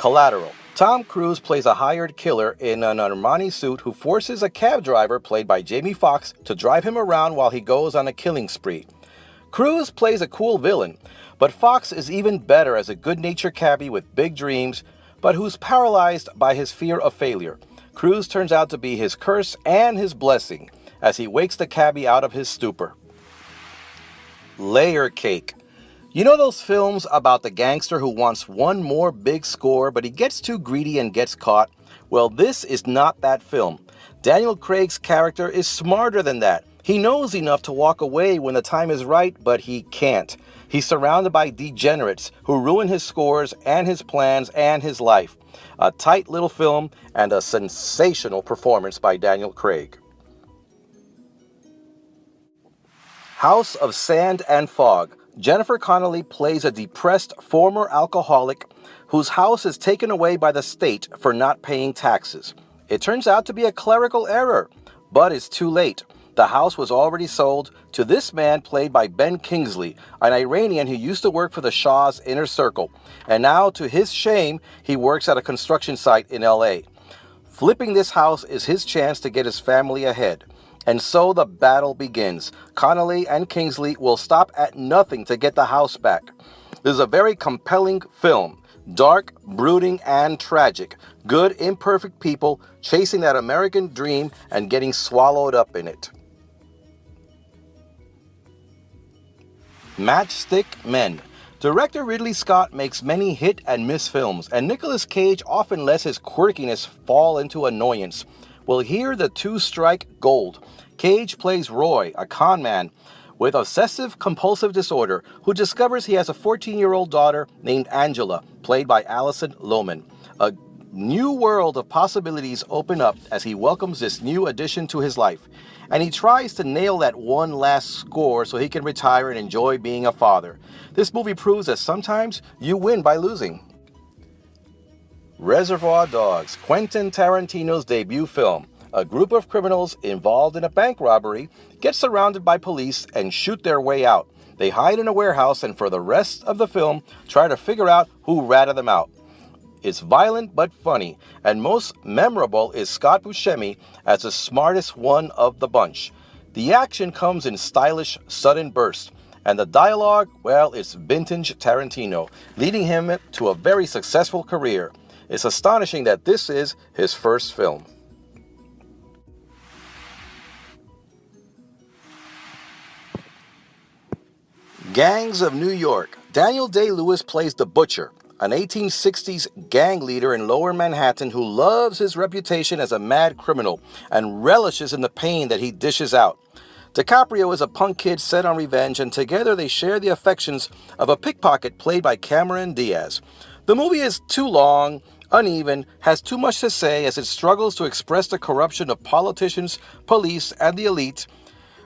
Collateral. Tom Cruise plays a hired killer in an Armani suit who forces a cab driver, played by Jamie Foxx, to drive him around while he goes on a killing spree. Cruise plays a cool villain, but Foxx is even better as a good-natured cabbie with big dreams, but who's paralyzed by his fear of failure. Cruise turns out to be his curse and his blessing as he wakes the cabbie out of his stupor. Layer Cake. You know those films about the gangster who wants one more big score, but he gets too greedy and gets caught? Well, this is not that film. Daniel Craig's character is smarter than that. He knows enough to walk away when the time is right, but he can't. He's surrounded by degenerates who ruin his scores and his plans and his life. A tight little film and a sensational performance by Daniel Craig. House of Sand and Fog. Jennifer Connelly plays a depressed former alcoholic whose house is taken away by the state for not paying taxes. It turns out to be a clerical error, but it's too late. The house was already sold to this man played by Ben Kingsley, an Iranian who used to work for the Shah's inner circle, and now, to his shame, he works at a construction site in LA. Flipping this house is his chance to get his family ahead. And so the battle begins. Connelly and Kingsley will stop at nothing to get the house back. This is a very compelling film. Dark, brooding, and tragic. Good, imperfect people chasing that American dream and getting swallowed up in it. Matchstick Men. Director Ridley Scott makes many hit and miss films, and Nicolas Cage often lets his quirkiness fall into annoyance. Well, here the two strike gold. Cage plays Roy, a con man with obsessive-compulsive disorder, who discovers he has a 14-year-old daughter named Angela, played by Alison Lohman. A new world of possibilities open up as he welcomes this new addition to his life, and he tries to nail that one last score so he can retire and enjoy being a father. This movie proves that sometimes you win by losing. Reservoir Dogs, Quentin Tarantino's debut film. A group of criminals involved in a bank robbery get surrounded by police and shoot their way out. They hide in a warehouse and for the rest of the film try to figure out who ratted them out. It's violent but funny, and most memorable is Scott Buscemi as the smartest one of the bunch. The action comes in stylish, sudden bursts, and the dialogue, well, it's vintage Tarantino, leading him to a very successful career. It's astonishing that this is his first film. Gangs of New York. Daniel Day-Lewis plays the Butcher, an 1860s gang leader in Lower Manhattan who loves his reputation as a mad criminal and relishes in the pain that he dishes out. DiCaprio is a punk kid set on revenge, and together they share the affections of a pickpocket played by Cameron Diaz. The movie is too long, uneven, has too much to say as it struggles to express the corruption of politicians, police, and the elite,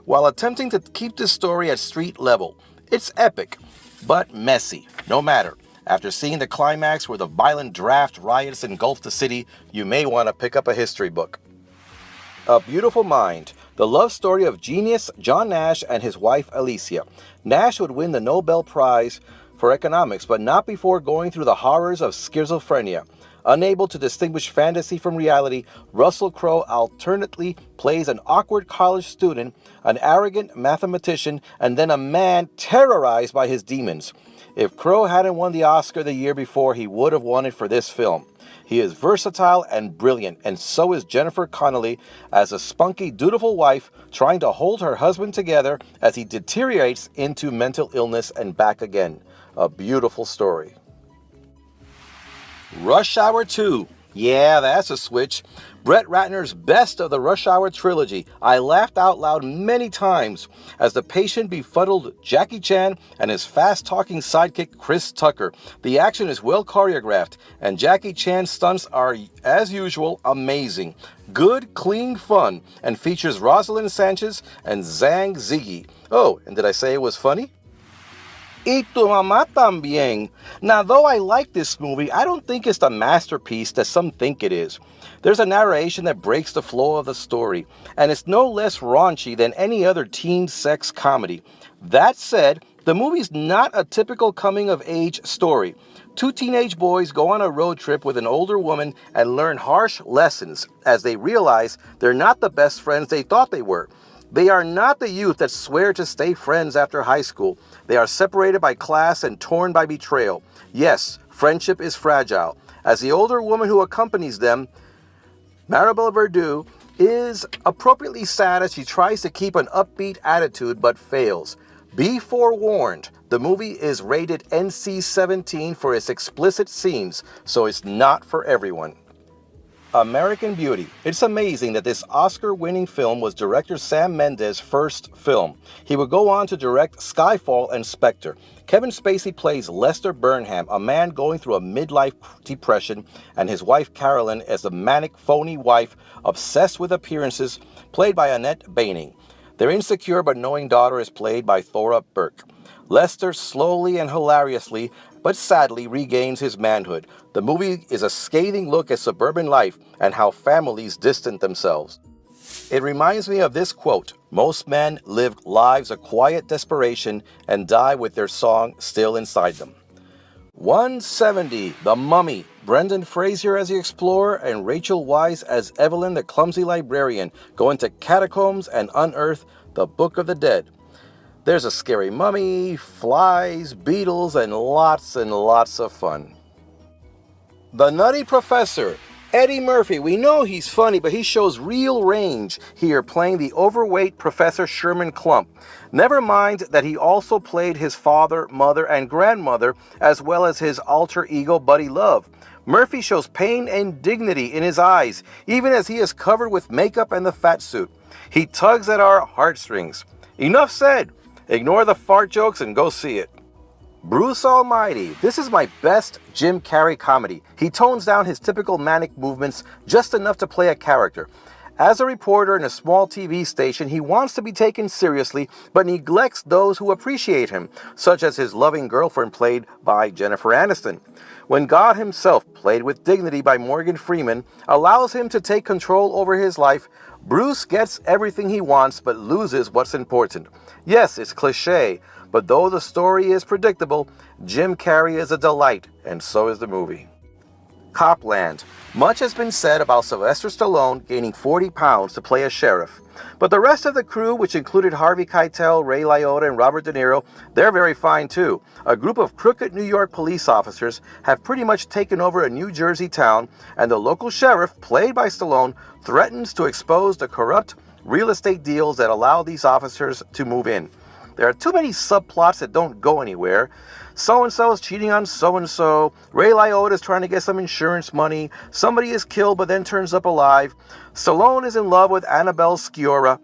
while attempting to keep this story at street level. It's epic, but messy. No matter. After seeing the climax where the violent draft riots engulf the city, you may want to pick up a history book. A Beautiful Mind. The love story of genius John Nash and his wife Alicia. Nash would win the Nobel Prize for economics, but not before going through the horrors of schizophrenia. Unable to distinguish fantasy from reality, Russell Crowe alternately plays an awkward college student, an arrogant mathematician, and then a man terrorized by his demons. If Crowe hadn't won the Oscar the year before, he would have won it for this film. He is versatile and brilliant, and so is Jennifer Connelly as a spunky, dutiful wife trying to hold her husband together as he deteriorates into mental illness and back again. A beautiful story. Rush Hour 2. Yeah, that's a switch. Brett Ratner's best of the Rush Hour trilogy. I laughed out loud many times as the patient befuddled Jackie Chan and his fast-talking sidekick Chris Tucker. The action is well choreographed, and Jackie Chan's stunts are, as usual, amazing. Good, clean fun, and features Rosalind Sanchez and Zhang Ziyi. Oh, and did I say it was funny? Y tu mamá también. Now, though I like this movie, I don't think it's the masterpiece that some think it is. There's a narration that breaks the flow of the story, and it's no less raunchy than any other teen sex comedy. That said, The movie's not a typical coming-of-age story. Two teenage boys go on a road trip with an older woman and learn harsh lessons as they realize they're not the best friends they thought they were. They are not the youth that swear to stay friends after high school. They are separated by class and torn by betrayal. Yes, friendship is fragile. As the older woman who accompanies them, Maribel Verdú, is appropriately sad as she tries to keep an upbeat attitude but fails. Be forewarned, the movie is rated NC-17 for its explicit scenes, so it's not for everyone. American Beauty. It's amazing that this Oscar-winning film was director Sam Mendes' first film. He would go on to direct Skyfall and Spectre. Kevin Spacey plays Lester Burnham, a man going through a midlife depression, and his wife Carolyn as a manic, phony wife obsessed with appearances, played by Annette Bening. Their insecure but knowing daughter is played by Thora Birk. Lester slowly and hilariously, but sadly, regains his manhood. The movie is a scathing look at suburban life and how families distance themselves. It reminds me of this quote: "Most men live lives of quiet desperation and die with their song still inside them." 170, The Mummy. Brendan Fraser as the explorer and Rachel Weisz as Evelyn, the clumsy librarian, go into catacombs and unearth the Book of the Dead. There's a scary mummy, flies, beetles, and lots of fun. The Nutty Professor. Eddie Murphy, we know he's funny, but he shows real range here playing the overweight Professor Sherman Klump. Never mind that he also played his father, mother, and grandmother, as well as his alter ego Buddy Love. Murphy shows pain and dignity in his eyes, even as he is covered with makeup and the fat suit. He tugs at our heartstrings. Enough said. Ignore the fart jokes and go see it. Bruce Almighty. This is my best Jim Carrey comedy. He tones down his typical manic movements just enough to play a character. As a reporter in a small TV station, he wants to be taken seriously, but neglects those who appreciate him, such as his loving girlfriend played by Jennifer Aniston. When God himself, played with dignity by Morgan Freeman, allows him to take control over his life, Bruce gets everything he wants but loses what's important. Yes, it's cliché, but though the story is predictable, Jim Carrey is a delight, and so is the movie. Copland. Much has been said about Sylvester Stallone gaining 40 pounds to play a sheriff. But the rest of the crew, which included Harvey Keitel, Ray Liotta, and Robert De Niro, they're very fine too. A group of crooked New York police officers have pretty much taken over a New Jersey town, and the local sheriff, played by Stallone, threatens to expose the corrupt real estate deals that allow these officers to move in. There are too many subplots that don't go anywhere. So-and-so is cheating on so-and-so. Ray Liotta is trying to get some insurance money. Somebody is killed but then turns up alive. Stallone is in love with Annabelle Sciorra.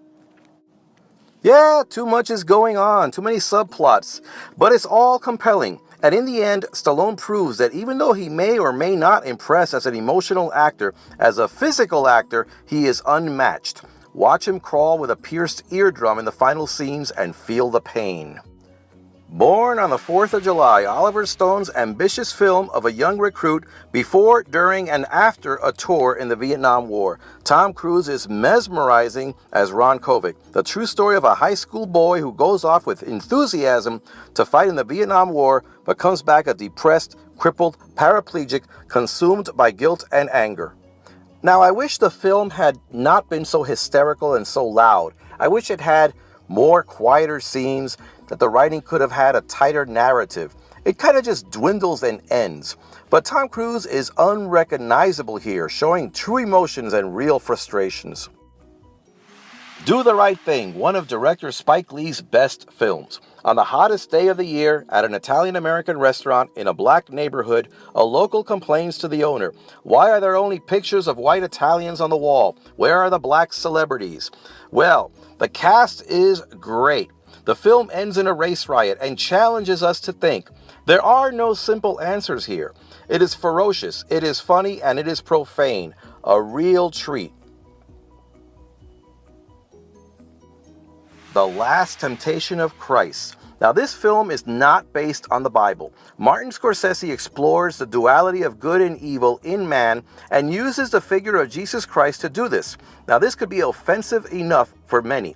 Yeah, too much is going on. Too many subplots. But it's all compelling. And in the end, Stallone proves that even though he may or may not impress as an emotional actor, as a physical actor, he is unmatched. Watch him crawl with a pierced eardrum in the final scenes and feel the pain. Born on the 4th of July, Oliver Stone's ambitious film of a young recruit before, during, and after a tour in the Vietnam War. Tom Cruise is mesmerizing as Ron Kovic, the true story of a high school boy who goes off with enthusiasm to fight in the Vietnam War, but comes back a depressed, crippled, paraplegic, consumed by guilt and anger. Now, I wish the film had not been so hysterical and so loud. I wish it had more quieter scenes, that the writing could have had a tighter narrative. It kind of just dwindles and ends. But Tom Cruise is unrecognizable here, showing true emotions and real frustrations. Do the Right Thing, one of director Spike Lee's best films. On the hottest day of the year, at an Italian-American restaurant in a black neighborhood, a local complains to the owner. Why are there only pictures of white Italians on the wall? Where are the black celebrities? Well, the cast is great. The film ends in a race riot and challenges us to think. There are no simple answers here. It is ferocious, it is funny, and it is profane. A real treat. The Last Temptation of Christ. Now, this film is not based on the Bible. Martin Scorsese explores the duality of good and evil in man and uses the figure of Jesus Christ to do this. Now, this could be offensive enough for many.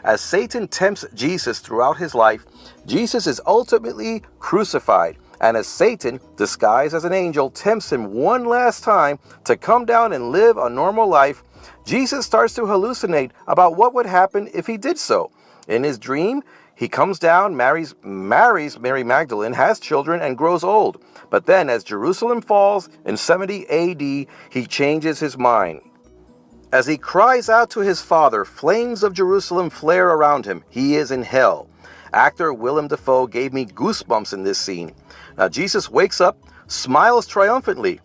As Satan tempts Jesus throughout his life, Jesus is ultimately crucified. And as Satan, disguised as an angel, tempts him one last time to come down and live a normal life, Jesus starts to hallucinate about what would happen if he did so. In his dream, he comes down, marries Mary Magdalene, has children, and grows old. But then, as Jerusalem falls in 70 AD, he changes his mind. As he cries out to his Father, flames of Jerusalem flare around him. He is in hell. Actor Willem Dafoe gave me goosebumps in this scene. Now, Jesus wakes up, smiles triumphantly.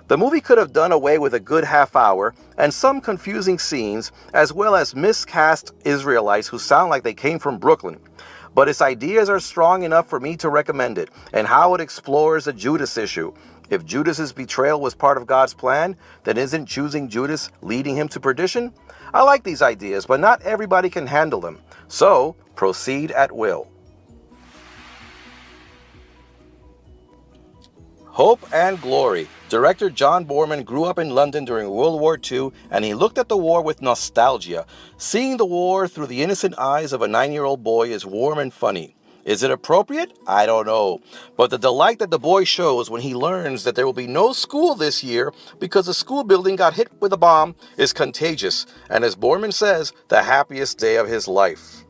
The movie could have done away with a good half hour and some confusing scenes, as well as miscast Israelites who sound like they came from Brooklyn. But its ideas are strong enough for me to recommend it, and how it explores the Judas issue. If Judas's betrayal was part of God's plan, then isn't choosing Judas leading him to perdition? I like these ideas, but not everybody can handle them. So, proceed at will. Hope and Glory. Director John Boorman grew up in London during World War II, and he looked at the war with nostalgia. Seeing the war through the innocent eyes of a 9-year-old boy is warm and funny. Is it appropriate? I don't know. But the delight that the boy shows when he learns that there will be no school this year because the school building got hit with a bomb is contagious, and as Boorman says, the happiest day of his life.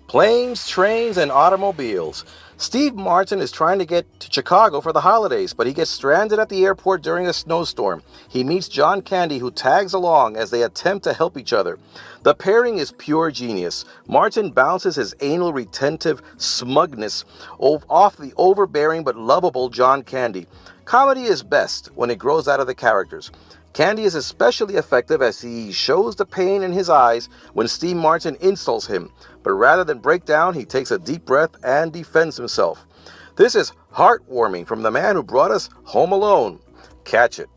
Planes, trains, and automobiles. Steve Martin is trying to get to Chicago for the holidays, but he gets stranded at the airport during a snowstorm. He meets John Candy, who tags along as they attempt to help each other. The pairing is pure genius. Martin bounces his anal retentive smugness off the overbearing but lovable John Candy. Comedy is best when it grows out of the characters. Candy is especially effective as he shows the pain in his eyes when Steve Martin insults him, but rather than break down, he takes a deep breath and defends himself. This is heartwarming from the man who brought us Home Alone. Catch it.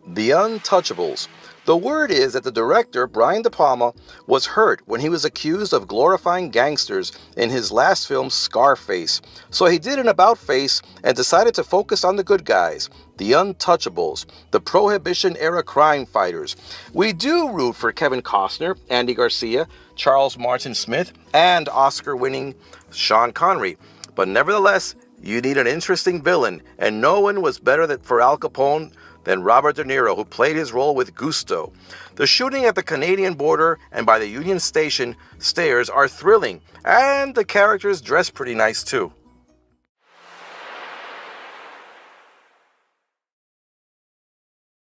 The Untouchables. The word is that the director, Brian De Palma, was hurt when he was accused of glorifying gangsters in his last film, Scarface. So he did an about-face and decided to focus on the good guys, the Untouchables, the Prohibition-era crime fighters. We do root for Kevin Costner, Andy Garcia, Charles Martin Smith, and Oscar-winning Sean Connery. But nevertheless, you need an interesting villain, and no one was better for Al Capone than Robert De Niro, who played his role with gusto. The shooting at the Canadian border and by the Union Station stairs are thrilling, and the characters dress pretty nice too.